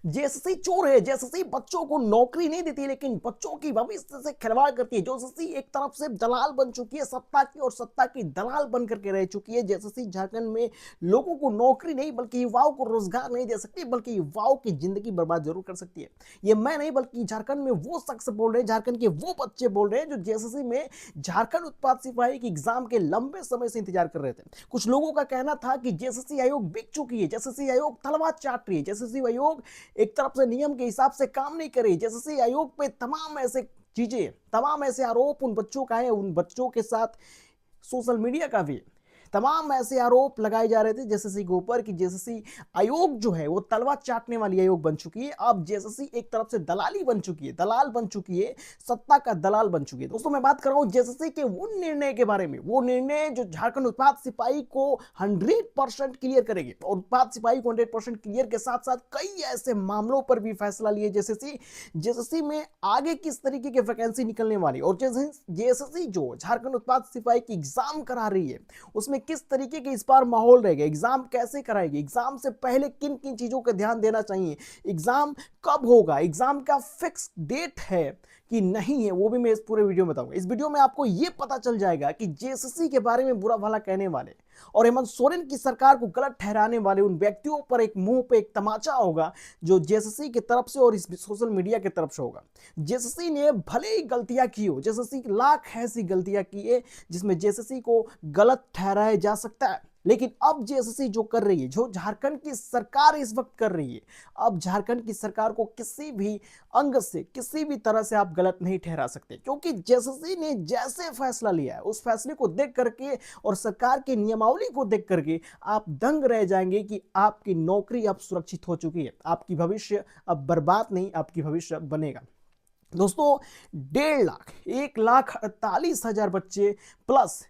JSSC चोर है। JSSC बच्चों को नौकरी नहीं देती, लेकिन बच्चों की भविष्य से खिलवाड़ करती है। जेएसएससी एक तरफ से दलाल बन चुकी है सत्ता की, और सत्ता की दलाल बन करके रह चुकी है। जेएसएससी झारखंड में लोगों को नौकरी नहीं, बल्कि युवाओं को रोजगार नहीं दे सकती, बल्कि युवाओं की जिंदगी बर्बाद जरूर कर सकती है। ये मैं नहीं, बल्कि झारखंड में वो शख्स बोल रहे हैं, झारखंड के वो बच्चे बोल रहे हैं जो जेएसएससी में झारखंड उत्पाद सिपाही की एग्जाम के लंबे समय से इंतजार कर रहे थे। कुछ लोगों का कहना था कि जेएसएससी आयोग बिक चुकी है, जेएसएससी आयोग तलवार चाट रही है, जेएसएससी आयोग एक तरफ से नियम के हिसाब से काम नहीं करे। जेएसएससी आयोग पे तमाम ऐसे चीजें, तमाम ऐसे आरोप उन बच्चों का है, उन बच्चों के साथ सोशल मीडिया का भी तमाम ऐसे आरोप लगाए जा रहे थे जेएसएससी के ऊपर कि जेएसएससी आयोग जो है वो तलवार चाटने वाली आयोग बन चुकी है। अब जेएसएससी एक तरफ से दलाली बन चुकी है, दलाल बन चुकी है, सत्ता का दलाल बन चुकी है। दोस्तों मैं बात कर रहा हूं जेएसएससी के वो निर्णय के बारे में, वो निर्णय जो झारखंड उत्पाद सिपाही को 100% क्लियर करेगी। और उत्पाद सिपाही को 100% क्लियर के साथ साथ कई ऐसे मामलों पर भी फैसला लिए जेएसएससी में आगे किस तरीके की वैकेंसी निकलने वाली, और जेएसएससी जो झारखंड उत्पाद सिपाही की एग्जाम करा रही है उसमें किस तरीके के इस बार माहौल रहेगा, एग्जाम कैसे कराएगी, एग्जाम से पहले किन किन चीजों का ध्यान देना चाहिए, एग्जाम कब होगा, एग्जाम का फिक्स डेट है कि नहीं है, वो भी मैं इस पूरे वीडियो में बताऊंगा। इस वीडियो में आपको यह पता चल जाएगा कि जेएसएससी के बारे में बुरा भला कहने वाले और हेमंत सोरेन की सरकार को गलत ठहराने वाले उन व्यक्तियों पर एक मुंह पे एक तमाचा होगा जो जेएसएससी की तरफ से और इस सोशल मीडिया की तरफ से होगा। जेएसएससी ने भले ही गलतियां की हो, जेएसएससी लाख ऐसी गलतियां की है जिसमें जेएसएससी को गलत ठहराया जा सकता है, लेकिन अब जेएसएससी जो कर रही है, जो झारखंड की सरकार इस वक्त कर रही है, अब झारखंड की सरकार को किसी भी अंग से, किसी भी तरह से आप गलत नहीं ठहरा सकते, क्योंकि जेएसएससी ने जैसे फैसला लिया है उस फैसले को देख करके और सरकार की नियमावली को देख करके आप दंग रह जाएंगे कि आपकी नौकरी अब सुरक्षित हो चुकी है, आपकी भविष्य अब बर्बाद नहीं, आपकी भविष्य बनेगा। दोस्तों 1.5 लाख 1,48,000 बच्चे प्लस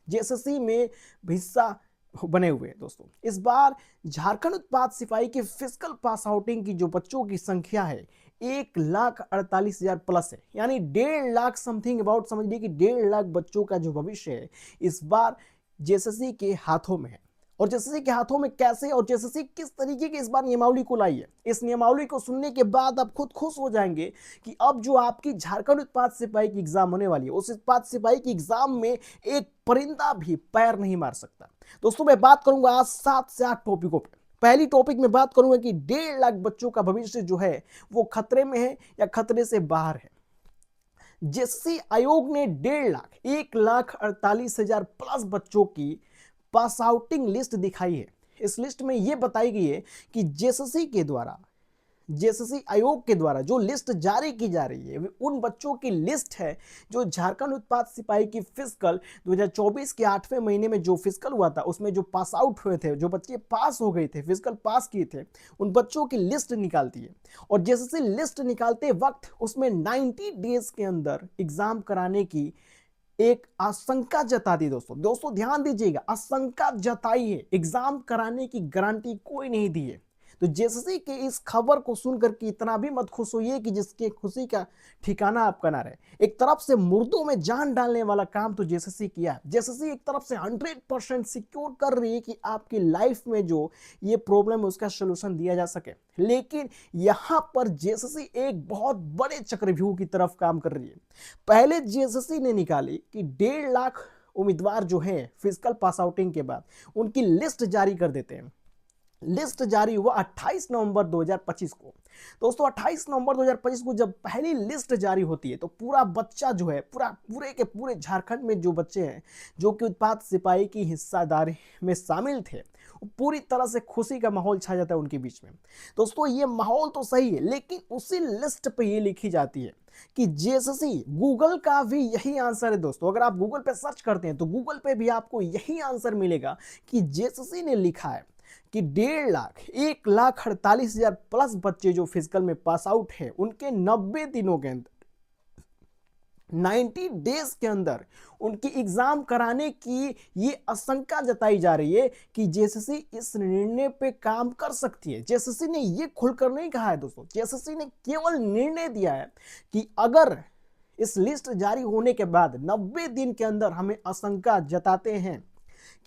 जेएसएससी में हिस्सा बने हुए हैं। दोस्तों इस बार झारखंड उत्पाद सिपाही के फिजिकल पास आउटिंग की जो बच्चों की संख्या है 1,48,000 प्लस है, यानी 1.5 लाख समथिंग अबाउट समझ लीजिए कि 1.5 लाख बच्चों का जो भविष्य है इस बार जेएसएससी के हाथों में है। और जेएसएससी के हाथों में कैसे और जेएसएससी किस तरीके की इस बार नियमावली को लाई है, इस नियमावली को सुनने के बाद आप खुद खुश हो जाएंगे कि अब जो आपकी झारखंड उत्पाद सिपाही की एग्जाम होने वाली है उस उत्पाद सिपाही की एग्जाम में एक परिंदा भी पैर नहीं मार सकता। दोस्तों मैं बात करूंगा आज 7 से 8 टॉपिकों पर। पहली टॉपिक में बात करूंगा कि 1.5 लाख बच्चों का भविष्य जो है वो खतरे में है या खतरे से बाहर है। जेएसएससी आयोग ने 1.5 लाख 1,48,000 प्लस बच्चों की पास आउटिंग लिस्ट दिखाई है। इस लिस्ट में यह बताई गई है कि जेएसएससी आयोग के द्वारा जो लिस्ट जारी की जा रही है उन बच्चों की लिस्ट है जो झारखंड उत्पाद सिपाही की फिजिकल 2024 के 8वें महीने में जो फिजिकल हुआ था उसमें जो पास आउट हुए थे, जो बच्चे पास हो गए थे, फिजिकल पास किए थे, उन बच्चों की लिस्ट निकालती है। और जेएसएससी लिस्ट निकालते वक्त उसमें 90 डेज के अंदर एग्जाम कराने की एक आशंका जता दी। दोस्तों ध्यान दीजिएगा, आशंका जताई है, एग्जाम कराने की गारंटी कोई नहीं दी है। तो जेएसएससी के इस खबर को सुनकर के इतना भी मत खुश होइए कि जिसके खुशी का ठिकाना आपका ना रहे। एक तरफ से मुर्दों में जान डालने वाला काम तो जेएसएससी किया है। जेएसएससी एक तरफ से 100% सिक्योर कर रही है कि आपकी लाइफ में जो ये प्रॉब्लम है उसका सोल्यूशन दिया जा सके, लेकिन यहां पर जेएसएससी एक बहुत बड़े चक्रव्यूह की तरफ काम कर रही है। पहले जेएसएससी ने निकाली कि 1.5 लाख उम्मीदवार जो है फिजिकल पास आउटिंग के बाद उनकी लिस्ट जारी कर देते हैं। लिस्ट जारी हुआ 28 नवंबर 2025 को। दोस्तों 28 नवंबर 2025 को जब पहली लिस्ट जारी होती है तो पूरा बच्चा जो है पूरे के पूरे झारखंड में जो बच्चे हैं जो कि उत्पाद सिपाही की हिस्सेदारी में शामिल थे, पूरी तरह से खुशी का माहौल छा जाता है उनके बीच में। दोस्तों ये माहौल तो सही है, लेकिन उसी लिस्ट पे ये लिखी जाती है कि जेएसएससी, गूगल का भी यही आंसर है। दोस्तों अगर आप गूगल पे सर्च करते हैं तो गूगल पे भी आपको यही आंसर मिलेगा कि जेएसएससी ने लिखा है कि 1.5 लाख 1,48,000 प्लस बच्चे जो फिजिकल में पास आउट है उनके 90 दिनों के अंदर, 90 डेज के अंदर उनकी एग्जाम कराने की ये आशंका जताई जा रही है कि जेएसएससी इस निर्णय पे काम कर सकती है। जेएसएससी ने ये खुलकर नहीं कहा है दोस्तों, जेएसएससी ने केवल निर्णय दिया है कि अगर इस लिस्ट जारी होने के बाद 90 दिन के अंदर हमें आशंका जताते हैं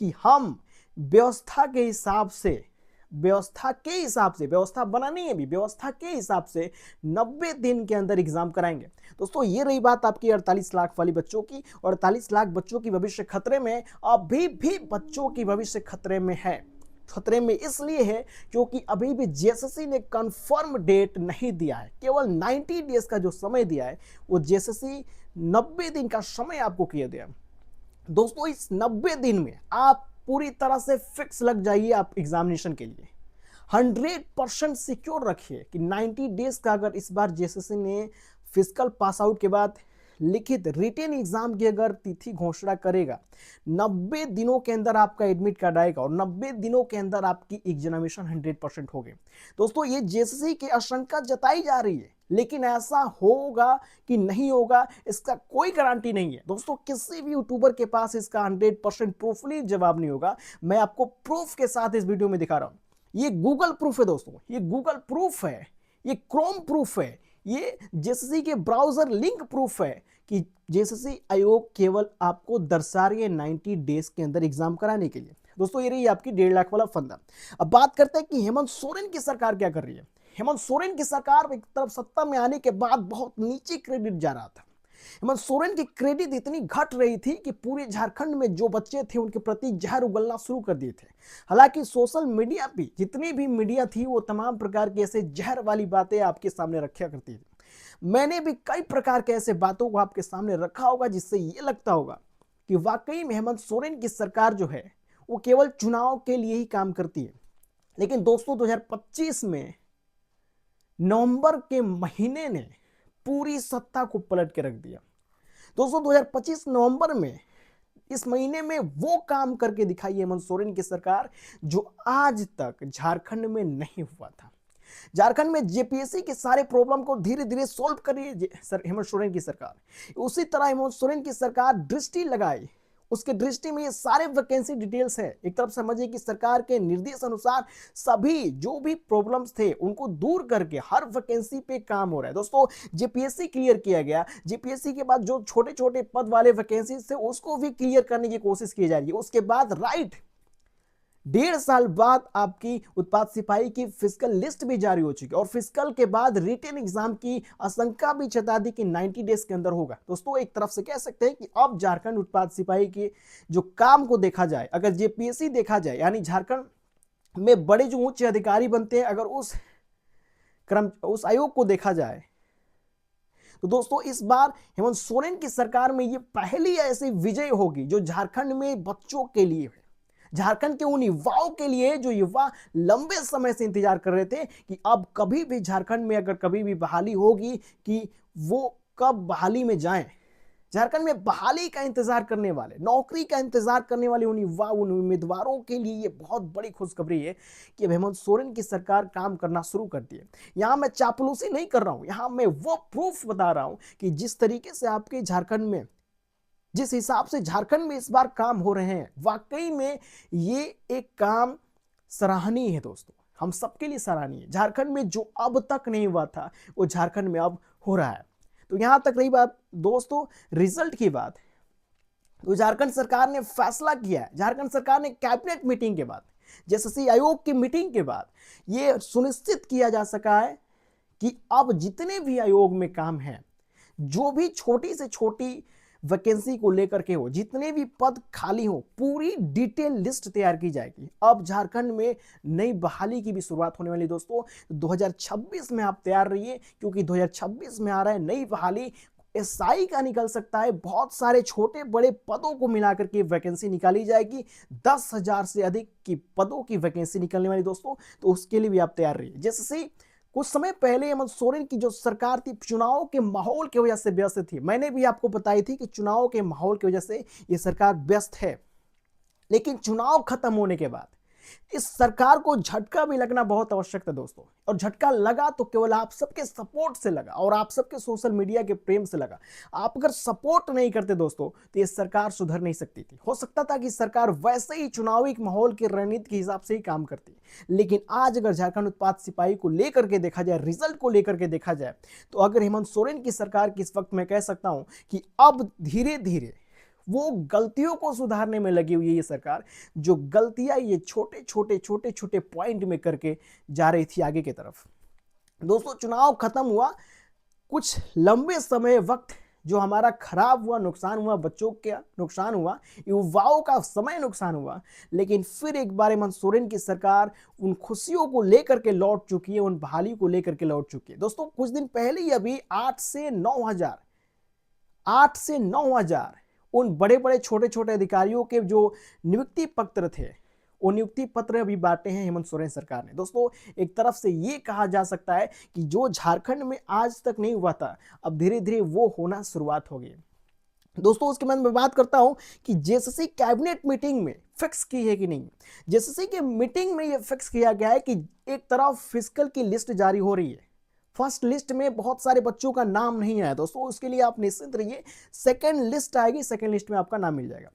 कि हम व्यवस्था के हिसाब से व्यवस्था के हिसाब से, व्यवस्था बनानी है भी, व्यवस्था के हिसाब से 90 दिन के अंदर एग्जाम कराएंगे। दोस्तों ये रही बात आपकी 48 लाख वाली बच्चों की, और 48 लाख बच्चों की भविष्य खतरे में, अभी भी बच्चों की भविष्य खतरे में है। खतरे में इसलिए है क्योंकि अभी भी जेएसएससी ने कंफर्म डेट नहीं दिया है, केवल 90 डेज का जो समय दिया है वो जेएसएससी 90 दिन का समय आपको किया दिया। दोस्तों इस 90 दिन में आप पूरी तरह से फिक्स लग जाइए आप एग्जामिनेशन के लिए, 100% सिक्योर रखिए कि 90 डेज का अगर इस बार जेएसएससी ने फिजिकल पास आउट के बाद लिखित रिटेन एग्जाम की अगर तिथि घोषणा करेगा, 90 दिनों के अंदर आपका एडमिट कार्ड आएगा और 90 दिनों के अंदर आपकी एग्जामिनेशन 100% होगी। दोस्तों ये जेएसएससी की आशंका जताई जा रही है, लेकिन ऐसा होगा कि नहीं होगा इसका कोई गारंटी नहीं है। दोस्तों किसी भी यूट्यूबर के पास इसका 100% प्रूफली जवाब नहीं होगा। मैं आपको प्रूफ के साथ इस वीडियो में दिखा रहा हूं। ये गूगल प्रूफ है दोस्तों, ये गूगल प्रूफ है, ये क्रोम प्रूफ है, ये जेएसएससी के ब्राउजर लिंक प्रूफ है कि जेएसएससी आयोग केवल आपको दर्शा रही है 90 डेज के अंदर एग्जाम कराने के लिए। दोस्तों ये रही आपकी 1.5 लाख वाला फंदा। अब बात करते हैं कि हेमंत सोरेन की सरकार क्या कर रही है। हेमंत सोरेन की सरकार एक तरफ सत्ता में आने के बाद बहुत नीचे क्रेडिट जा रहा था। हेमंत सोरेन की क्रेडिट इतनी घट रही थी कि पूरे झारखंड में जो बच्चे थे उनके प्रति जहर उगलना शुरू कर दिए थे। हालांकि सोशल मीडिया भी, जितनी भी मीडिया थी वो तमाम प्रकार की ऐसे जहर वाली बातें आपके सामने रखा करती थी। मैंने भी कई प्रकार के ऐसे बातों को आपके सामने रखा होगा जिससे ये लगता होगा कि वाकई में हेमंत सोरेन की सरकार जो है वो केवल चुनाव के लिए ही काम करती है। लेकिन दोस्तों 2025 में नवंबर के महीने ने पूरी सत्ता को पलट के रख दिया। दोस्तों 2025 नवंबर में, इस महीने में वो काम करके दिखाई हेमंत सोरेन की सरकार जो आज तक झारखंड में नहीं हुआ था। झारखंड में जेपीएससी के सारे प्रॉब्लम को धीरे धीरे सॉल्व कर रही है हेमंत सोरेन की सरकार। उसी तरह हेमंत सोरेन की सरकार दृष्टि लगाई, उसके दृष्टि में ये सारे वैकेंसी डिटेल्स है। एक तरफ समझिए कि सरकार के निर्देश अनुसार सभी जो भी प्रॉब्लम्स थे उनको दूर करके हर वैकेंसी पे काम हो रहा है। दोस्तों जेपीएससी क्लियर किया गया, जेपीएससी के बाद जो छोटे छोटे पद वाले वैकेंसी थे उसको भी क्लियर करने की कोशिश की जा रही है। उसके बाद 1.5 साल बाद आपकी उत्पाद सिपाही की फिजिकल लिस्ट भी जारी हो चुकी है और फिजिकल के बाद रिटेन एग्जाम की आशंका भी जता दी कि 90 डेज के अंदर होगा। दोस्तों एक तरफ से कह सकते हैं कि अब झारखंड उत्पाद सिपाही के जो काम को देखा जाए, अगर जेपीएससी देखा जाए यानी झारखंड में बड़े जो उच्च अधिकारी बनते हैं, अगर उस आयोग को देखा जाए तो दोस्तों इस बार हेमंत सोरेन की सरकार में ये पहली ऐसी विजय होगी जो झारखंड में बच्चों के लिए है, झारखंड के उन युवाओं के लिए जो युवा लंबे समय से इंतजार कर रहे थे कि अब कभी भी झारखंड में अगर कभी भी बहाली होगी कि वो कब बहाली में जाएं। झारखंड में बहाली का इंतजार करने वाले, नौकरी का इंतजार करने वाले उन युवा, उन उम्मीदवारों के लिए ये बहुत बड़ी खुशखबरी है कि हेमंत सोरेन की सरकार काम करना शुरू कर दी है। यहां मैं चापलूसी नहीं कर रहा हूं, यहां मैं वो प्रूफ बता रहा हूं कि जिस तरीके से आपके झारखंड में, जिस हिसाब से झारखंड में इस बार काम हो रहे हैं, वाकई में ये एक काम सराहनीय है दोस्तों, हम सबके लिए सराहनीय है। झारखंड में जो अब तक नहीं हुआ था वो झारखंड में अब हो रहा है। तो यहां तक रही बात दोस्तों रिजल्ट की बात, तो झारखंड सरकार ने फैसला किया है, झारखंड सरकार ने कैबिनेट मीटिंग के बाद, जेएसएससी आयोग की मीटिंग के बाद यह सुनिश्चित किया जा सका है कि अब जितने भी आयोग में काम है, जो भी छोटी से छोटी वैकेंसी को लेकर के हो, जितने भी पद खाली हो, पूरी डिटेल लिस्ट तैयार की जाएगी। अब झारखंड में नई बहाली की भी शुरुआत होने वाली दोस्तों। 2026 में आप तैयार रहिए क्योंकि 2026 में आ रहा है नई बहाली, एसआई का निकल सकता है, बहुत सारे छोटे बड़े पदों को मिलाकर के वैकेंसी निकाली जाएगी, 10,000 से अधिक की पदों की वैकेंसी निकलने वाली दोस्तों। तो उसके लिए भी आप तैयार रहिए। जैसे कुछ समय पहले हेमंत सोरेन की जो सरकार थी चुनाव के माहौल की वजह से व्यस्त थी, मैंने भी आपको बताई थी कि चुनाव के माहौल की वजह से ये सरकार व्यस्त है, लेकिन चुनाव खत्म होने के बाद इस सरकार को झटका भी लगना बहुत आवश्यक था दोस्तों। और झटका लगा तो केवल आप सबके सपोर्ट से लगा और आप सबके सोशल मीडिया के प्रेम से लगा। आप अगर सपोर्ट नहीं करते दोस्तों तो ये सरकार सुधर नहीं सकती थी। हो सकता था कि सरकार वैसे ही चुनावी माहौल की रणनीति के हिसाब से ही काम करती, लेकिन आज अगर झारखंड उत्पाद सिपाही को लेकर के देखा जाए, रिजल्ट को लेकर के देखा जाए, तो अगर हेमंत सोरेन की सरकार की इस वक्त मैं कह सकता हूं कि अब धीरे धीरे वो गलतियों को सुधारने में लगी हुई है ये सरकार, जो गलतियां ये छोटे छोटे पॉइंट में करके जा रही थी आगे की तरफ। दोस्तों चुनाव खत्म हुआ, कुछ लंबे समय वक्त जो हमारा खराब हुआ, नुकसान हुआ, बच्चों का नुकसान हुआ, युवाओं का समय नुकसान हुआ, लेकिन फिर एक बार हेमंत सोरेन की सरकार उन खुशियों को लेकर के लौट चुकी है, उन बहाली को लेकर के लौट चुकी है। दोस्तों कुछ दिन पहले ही अभी 8 से 9 हजार उन बड़े बड़े छोटे छोटे अधिकारियों के जो नियुक्ति पत्र थे, वो नियुक्ति पत्र अभी बांटे हैं हेमंत सोरेन सरकार ने। दोस्तों एक तरफ से ये कहा जा सकता है कि जो झारखंड में आज तक नहीं हुआ था, अब धीरे धीरे वो होना शुरुआत हो गई। दोस्तों उसके बाद मैं बात करता हूं कि जेएसएससी कैबिनेट मीटिंग में फिक्स की है कि नहीं। जेएसएससी के मीटिंग में ये फिक्स किया गया है कि एक तरफ फिजिकल की लिस्ट जारी हो रही है, फर्स्ट लिस्ट में बहुत सारे बच्चों का नाम नहीं आया दोस्तों, उसके लिए आप निश्चिंत रहिए, सेकंड लिस्ट आएगी, सेकंड लिस्ट में आपका नाम मिल जाएगा।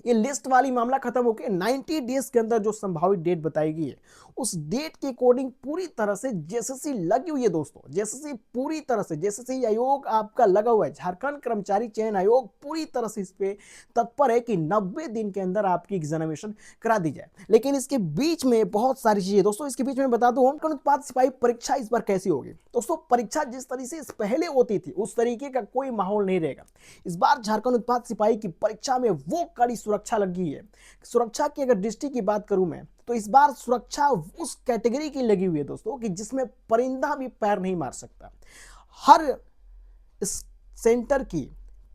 ये लिस्ट वाली मामला खत्म होकर 90 डेज के अंदर जो संभावित डेट बताई गई है, उस डेट के अकॉर्डिंग पूरी तरह से जेएसएससी लगी हुई है दोस्तों। जेएसएससी पूरी तरह से, जेएसएससी आयोग आपका लगा हुआ है, झारखंड कर्मचारी चयन आयोग पूरी तरह से इस पे तत्पर है कि 90 दिन के अंदर आपकी एग्जामिनेशन करा दी जाए। लेकिन इसके बीच में बहुत सारी चीजें दोस्तों, इसके बीच में बता दूं, उत्पाद सिपाही परीक्षा इस बार कैसी होगी। दोस्तों परीक्षा जिस तरीके से इस पहले होती थी उस तरीके का कोई माहौल नहीं रहेगा। इस बार झारखंड उत्पाद सिपाही की परीक्षा में वो कड़ी सुरक्षा लगी है। सुरक्षा की अगर दृष्टि की बात करूं मैं, तो इस बार सुरक्षा उस कैटेगरी की लगी हुई है दोस्तों कि जिसमें परिंदा भी पैर नहीं मार सकता। हर सेंटर की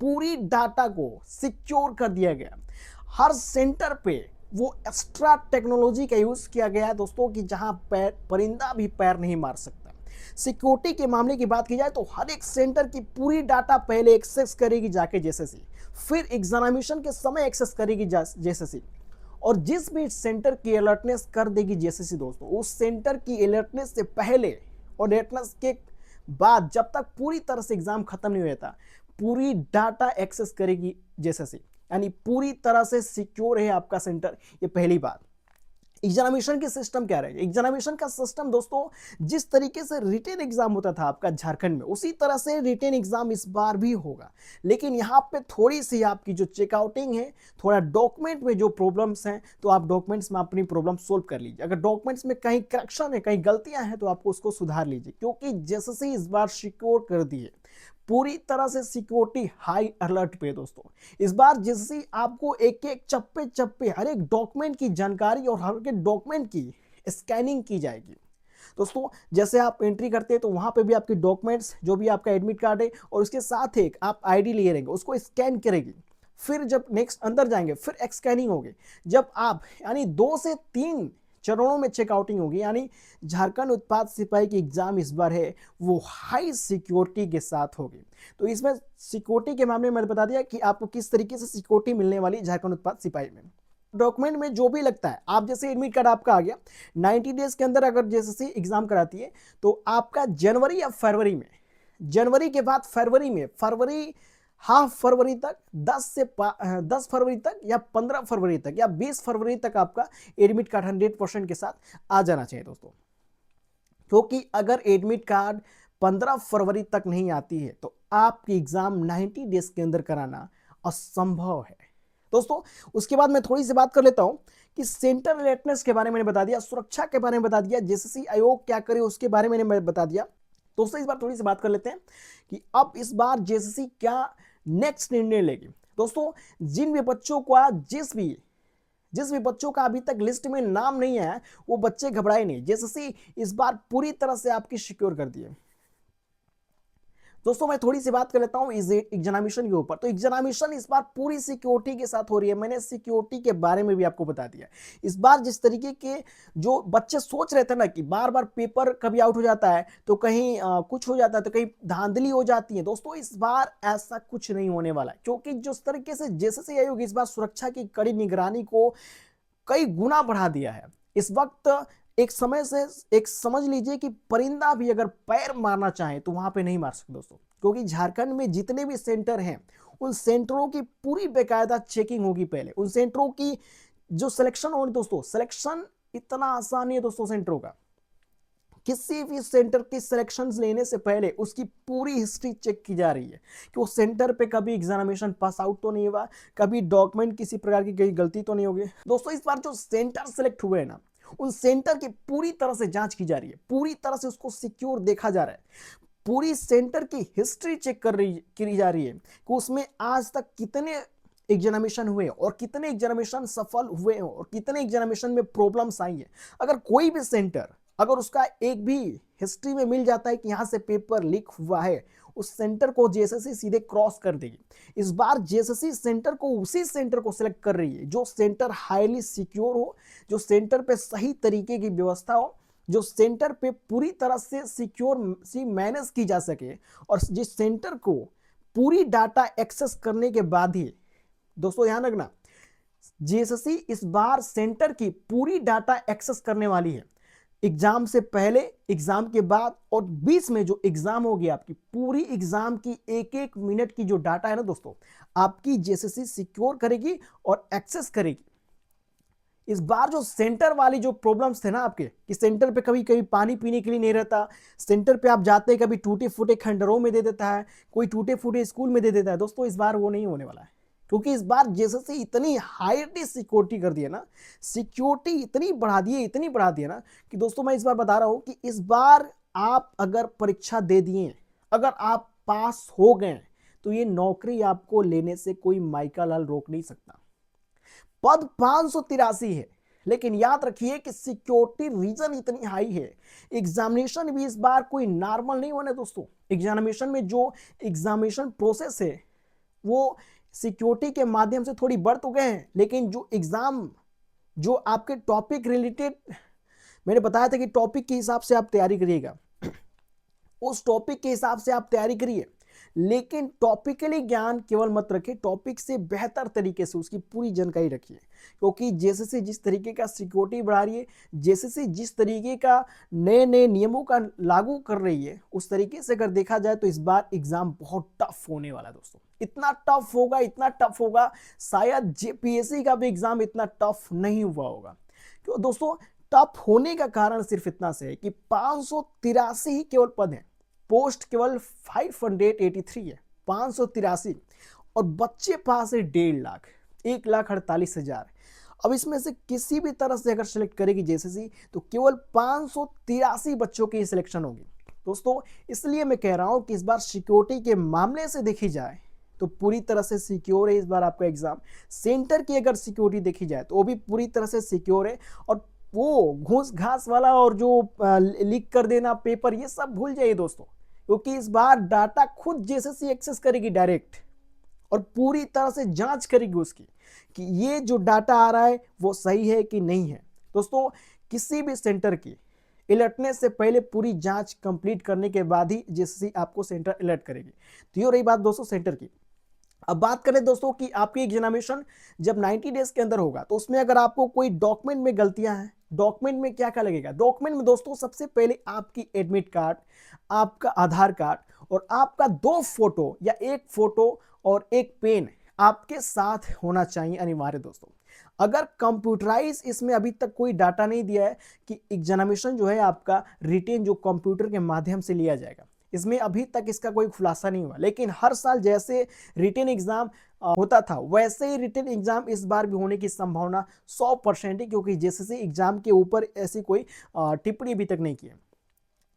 पूरी डाटा को सिक्योर कर दिया गया। हर सेंटर पे वो एक्स्ट्रा टेक्नोलॉजी का यूज किया गया है दोस्तों कि जहां परिंदा भी पैर नहीं मार सकता। सिक्योरिटी के मामले की बात की जाए तो हर एक सेंटर की पूरी डाटा पहले एक्सेस करेगी जाके जेएसएससी, फिर एग्जामिनेशन के समय एक्सेस करेगी जेएसएससी, और जिस भी सेंटर की अलर्टनेस कर देगी जेएसएससी दोस्तों, उस सेंटर की अलर्टनेस से पहले और अलर्टनेस के बाद जब तक पूरी तरह से एग्जाम खत्म नहीं होता, पूरी डाटा एक्सेस करेगी जेएसएससी, यानी पूरी तरह से सिक्योर है आपका सेंटर। ये पहली बात। एग्जामिनेशन की सिस्टम क्या रहेगा? एग्जामिनेशन का सिस्टम दोस्तों जिस तरीके से रिटेन एग्जाम होता था आपका झारखंड में, उसी तरह से रिटेन एग्जाम इस बार भी होगा। लेकिन यहाँ पे थोड़ी सी आपकी जो चेकआउटिंग है, थोड़ा डॉक्यूमेंट में जो प्रॉब्लम्स हैं, तो आप डॉक्यूमेंट्स में अपनी प्रॉब्लम सोल्व कर लीजिए। अगर डॉक्यूमेंट्स में कहीं करेक्शन है, कहीं गलतियां हैं, तो आपको उसको सुधार लीजिए, क्योंकि जेएसएससी इस बार सिक्योर कर दी है, पूरी तरह से सिक्योरिटी हाई अलर्ट पे दोस्तों। इस बार जैसे आपको एक एक चप्पे चप्पे हर एक डॉक्यूमेंट की जानकारी और हर एक डॉक्यूमेंट की स्कैनिंग की जाएगी दोस्तों। जैसे आप एंट्री करते हैं तो वहां पे भी आपके डॉक्यूमेंट्स, जो भी आपका एडमिट कार्ड है और उसके साथ एक आप आईडी लिए रहेंगे, उसको स्कैन करेगी। फिर जब नेक्स्ट अंदर जाएंगे फिर स्कैनिंग होगी। जब आप यानी 2 से 3 चरणों में चेकआउटिंग होगी, यानी झारखंड उत्पाद सिपाही की एग्जाम इस बार है वो हाई सिक्योरिटी के साथ होगी। तो इसमें सिक्योरिटी के मामले में मैंने बता दिया कि आपको किस तरीके से सिक्योरिटी मिलने वाली झारखंड उत्पाद सिपाही में। डॉक्यूमेंट में जो भी लगता है, आप जैसे एडमिट कार्ड आपका आ गया, 90 डेज के अंदर अगर जैसे एग्जाम कराती है तो आपका जनवरी या फरवरी में, जनवरी के बाद फरवरी में, फरवरी हाफ फरवरी तक, 10 फरवरी तक या 15 फरवरी तक या 20 फरवरी तक आपका एडमिट कार्ड 100% के साथ आ जाना चाहिए दोस्तों। क्योंकि अगर एडमिट कार्ड 15 फरवरी तक नहीं आती है तो आपकी एग्जाम 90 डेज के अंदर कराना असंभव है दोस्तों। उसके बाद मैं थोड़ी सी बात कर लेता हूं कि सेंटर अलर्टनेस के बारे में मैंने बता दिया, सुरक्षा के बारे में बता दिया, जेएसएससी आयोग क्या करे उसके बारे में मैंने बता दिया। दोस्तों इस बार थोड़ी सी बात कर लेते हैं कि अब इस बार जेएसएससी क्या नेक्स्ट निर्णय लेगी। दोस्तों जिन भी बच्चों का जिस भी बच्चों का अभी तक लिस्ट में नाम नहीं है, वो बच्चे घबराए नहीं, जेएसएससी इस बार पूरी तरह से आपकी सिक्योर कर दी है दोस्तों। मैं थोड़ी सी बात कर लेता हूं इस एग्जामिनेशन के ऊपर। तो एग्जामिनेशन इस बार पूरी सिक्योरिटी के साथ हो रही है, मैंने सिक्योरिटी के बारे में भी आपको बता दिया। इस बार जिस तरीके के जो बच्चे सोच रहे थे ना कि बार बार पेपर कभी आउट हो जाता है तो कहीं कुछ हो जाता है तो कहीं धांधली हो जाती है, दोस्तों इस बार ऐसा कुछ नहीं होने वाला है। क्योंकि जिस तरीके से जेएसएससी आयोग इस बार सुरक्षा की कड़ी निगरानी को कई गुना बढ़ा दिया है। इस वक्त एक समय से एक समझ लीजिए कि परिंदा भी अगर पैर मारना चाहे तो वहां पे नहीं मार सकते दोस्तों, क्योंकि झारखंड में जितने भी सेंटर हैं उन सेंटरों की पूरी बेकायदा चेकिंग होगी। पहले उन सेंटरों की जो सिलेक्शन होगी दोस्तों, सिलेक्शन इतना आसान नहीं है दोस्तों सेंटरों का। किसी भी सेंटर की सिलेक्शंस लेने से पहले उसकी पूरी हिस्ट्री चेक की जा रही है कि वो सेंटर पे कभी एग्जामिनेशन पास आउट तो नहीं हुआ, कभी डॉक्यूमेंट किसी प्रकार की कहीं गलती तो नहीं होगी। दोस्तों इस बार जो सेंटर सेलेक्ट हुए हैं ना, उन सेंटर की पूरी तरह से जांच की जा रही है, पूरी तरह से उसको सिक्योर देखा जा रहा है, पूरी सेंटर की हिस्ट्री चेक की जा रही है कि उसमें आज तक कितने एग्जामिनेशन हुए और कितने एग्जामिनेशन सफल हुए हैं और कितने एग्जामिनेशन में प्रॉब्लम्स आई हैं। अगर कोई भी सेंटर, अगर उसका एक भी हिस्ट्री में मिल जाता है कि यहाँ से पेपर लीक हुआ है, उस सेंटर को जेएसएससी सीधे क्रॉस कर देगी। इस बार जेएसएससी सेंटर को, उसी सेंटर को सिलेक्ट कर रही है जो सेंटर हाईली सिक्योर हो, जो सेंटर पे सही तरीके की व्यवस्था हो, जो सेंटर पे पूरी तरह से सिक्योर सी मैनेज की जा सके और जिस सेंटर को पूरी डाटा एक्सेस करने के बाद ही, दोस्तों ध्यान रखना, जेएसएससी इस बार सेंटर की पूरी डाटा एक्सेस करने वाली है। एग्जाम से पहले, एग्जाम के बाद और बीच में जो एग्जाम होगी, आपकी पूरी एग्जाम की एक एक मिनट की जो डाटा है ना दोस्तों, आपकी जेएसएससी सिक्योर करेगी और एक्सेस करेगी। इस बार जो सेंटर वाली जो प्रॉब्लम्स थे ना आपके, कि सेंटर पे कभी कभी पानी पीने के लिए नहीं रहता, सेंटर पे आप जाते हैं कभी टूटे फूटे खंडरों में दे देता है, कोई टूटे फूटे स्कूल में दे देता है, दोस्तों इस बार वो नहीं होने वाला है। क्योंकि इस बार जेएसएससी इतनी हाईली सिक्योरिटी कर दी है ना, सिक्योरिटी इतनी बढ़ा दी है, इतनी बढ़ा दी है ना, कि दोस्तों मैं इस बार बता रहा हूं कि इस बार आप अगर परीक्षा दे दिए, अगर आप पास हो गए, तो ये नौकरी आपको लेने से कोई माइका लाल रोक नहीं सकता। पद 583 है, लेकिन याद रखिए कि सिक्योरिटी रीजन इतनी हाई है। एग्जामिनेशन भी इस बार कोई नॉर्मल नहीं होने दोस्तों। एग्जामिनेशन में जो एग्जामिनेशन प्रोसेस है वो सिक्योरिटी के माध्यम से थोड़ी बढ़ तो गए हैं, लेकिन जो एग्जाम, जो आपके टॉपिक रिलेटेड, मैंने बताया था कि टॉपिक के हिसाब से आप तैयारी करिएगा, उस टॉपिक के हिसाब से आप तैयारी करिए, लेकिन टॉपिकली ज्ञान केवल मत रखिए, टॉपिक से बेहतर तरीके से उसकी पूरी जानकारी रखिए। क्योंकि जेएसएससी जिस तरीके का सिक्योरिटी बढ़ा रही है, जेएसएससी जिस तरीके का नए नए नियमों का लागू कर रही है, उस तरीके से अगर देखा जाए तो इस बार एग्जाम बहुत टफ होने वाला है दोस्तों। इतना टफ होगा, इतना टफ होगा, शायद जेपीएससी का भी एग्जाम इतना टफ नहीं हुआ होगा। क्यों दोस्तों? टफ होने का कारण सिर्फ इतना से है कि 583 ही केवल पद है, पोस्ट केवल 583 है, 583, और बच्चे पास है 1.5 लाख, 1,48,000। अब इसमें से किसी भी तरह से अगर सिलेक्ट करेगी जेएसएससी तो केवल 583 बच्चों की सिलेक्शन होगी दोस्तों। इसलिए मैं कह रहा हूं कि इस बार सिक्योरिटी के मामले से देखी जाए तो पूरी तरह से सिक्योर है इस बार आपका एग्जाम। सेंटर की अगर सिक्योरिटी देखी जाए तो वो भी पूरी तरह से सिक्योर है, और वो घूस घास वाला और जो लीक कर देना पेपर, ये सब भूल जाइए दोस्तों, क्योंकि इस बार डाटा खुद जेएसएससी एक्सेस करेगी डायरेक्ट और पूरी तरह से जांच करेगी उसकी कि ये जो डाटा आ रहा है वो सही है कि नहीं है। दोस्तों किसी भी सेंटर की अलर्टने से पहले पूरी जांच कंप्लीट करने के बाद ही जेएसएससी आपको सेंटर अलर्ट करेगी। तो ये रही बात दोस्तों सेंटर की। अब बात करें दोस्तों कि आपकी एग्जामिनेशन जब 90 डेज के अंदर होगा तो उसमें अगर आपको कोई डॉक्यूमेंट में गलतियां हैं, डॉक्यूमेंट में क्या क्या लगेगा? डॉक्यूमेंट में दोस्तों सबसे पहले आपकी एडमिट कार्ड, आपका आधार कार्ड और आपका 2 फोटो या 1 फोटो और 1 पेन आपके साथ होना चाहिए अनिवार्य दोस्तों। अगर कंप्यूटराइज इसमें अभी तक कोई डाटा नहीं दिया है कि एग्जामिनेशन जो है आपका रिटेन जो कंप्यूटर के माध्यम से लिया जाएगा, इसमें अभी तक इसका कोई खुलासा नहीं हुआ। लेकिन हर साल जैसे रिटेन एग्जाम होता था वैसे ही रिटेन एग्जाम इस बार भी होने की संभावना 100% है, क्योंकि जेएसएससी एग्जाम के ऊपर ऐसी कोई टिप्पणी अभी तक नहीं की है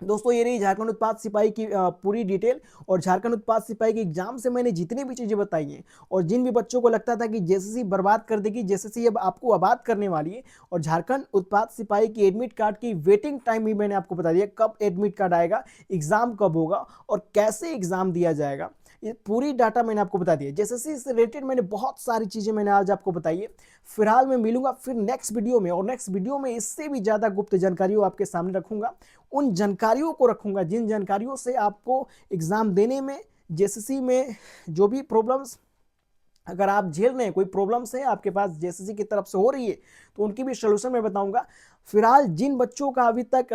दोस्तों। ये रही झारखंड उत्पाद सिपाही की पूरी डिटेल, और झारखंड उत्पाद सिपाही के एग्जाम से मैंने जितनी भी चीजें बताई हैं, और जिन भी बच्चों को लगता था कि जेएसएससी बर्बाद कर देगी, जेएसएससी अब आपको आबाद करने वाली है, और झारखंड उत्पाद सिपाही की एडमिट कार्ड की वेटिंग टाइम भी मैंने आपको बता दिया, कब एडमिट कार्ड आएगा, एग्जाम कब होगा और कैसे एग्जाम दिया जाएगा, ये पूरी डाटा मैंने आपको बता दिया। जेएसएससी से रिलेटेड मैंने बहुत सारी चीजें मैंने आज आपको बताई है। फिलहाल मैं मिलूंगा फिर नेक्स्ट वीडियो में, और नेक्स्ट वीडियो में इससे भी ज्यादा गुप्त जानकारियों आपके सामने रखूंगा। उन जानकारियों को रखूंगा जिन जानकारियों से आपको एग्जाम देने में, जेएसएससी में जो भी प्रॉब्लम्स अगर आप झेल रहे हैं, कोई प्रॉब्लम्स है आपके पास जेएसएससी की तरफ से हो रही है, तो उनकी भी सोल्यूशन मैं बताऊंगा। फिलहाल जिन बच्चों का अभी तक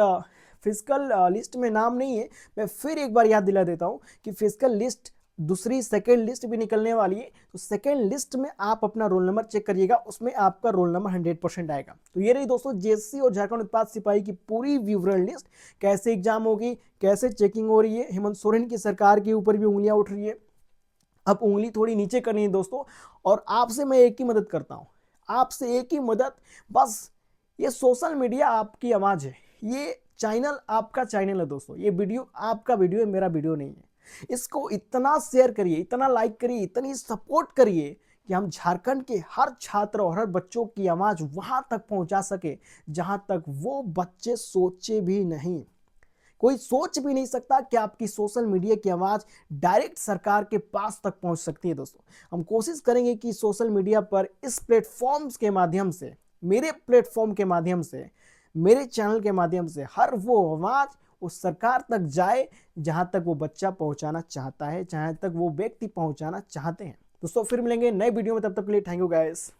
फिजिकल लिस्ट में नाम नहीं है, मैं फिर एक बार याद दिला देता हूं कि फिजिकल लिस्ट दूसरी सेकेंड लिस्ट भी निकलने वाली है। तो सेकेंड लिस्ट में आप अपना रोल नंबर चेक करिएगा, उसमें आपका रोल नंबर 100% आएगा। तो ये रही दोस्तों जेएसएससी और झारखंड उत्पाद सिपाही की पूरी विवरण लिस्ट, कैसे एग्जाम होगी, कैसे चेकिंग हो रही है। हेमंत सोरेन की सरकार के ऊपर भी उंगलियां उठ रही है, अब उंगली थोड़ी नीचे करनी है दोस्तों। और आपसे मैं एक ही मदद करता हूं, आपसे एक ही मदद, बस ये सोशल मीडिया आपकी आवाज है, ये चैनल आपका चैनल है दोस्तों, ये वीडियो आपका वीडियो है, मेरा वीडियो नहीं है। इसको इतना शेयर करिए, इतना लाइक करिए, इतनी सपोर्ट करिए कि हम झारखंड के हर छात्र और हर बच्चों की आवाज वहां तक पहुंचा सके जहां तक वो बच्चे सोचे भी नहीं। कोई सोच भी नहीं सकता कि आपकी सोशल मीडिया की आवाज डायरेक्ट सरकार के पास तक पहुंच सकती है दोस्तों। हम कोशिश करेंगे कि सोशल मीडिया पर इस प्लेटफॉर्म्स के माध्यम से, मेरे प्लेटफॉर्म के माध्यम से, मेरे चैनल के माध्यम से हर वो आवाज उस सरकार तक जाए जहां तक वो बच्चा पहुंचाना चाहता है, जहां तक वो व्यक्ति पहुंचाना चाहते हैं। दोस्तों फिर मिलेंगे नए वीडियो में, तब तक के लिए थैंक यू गाइस।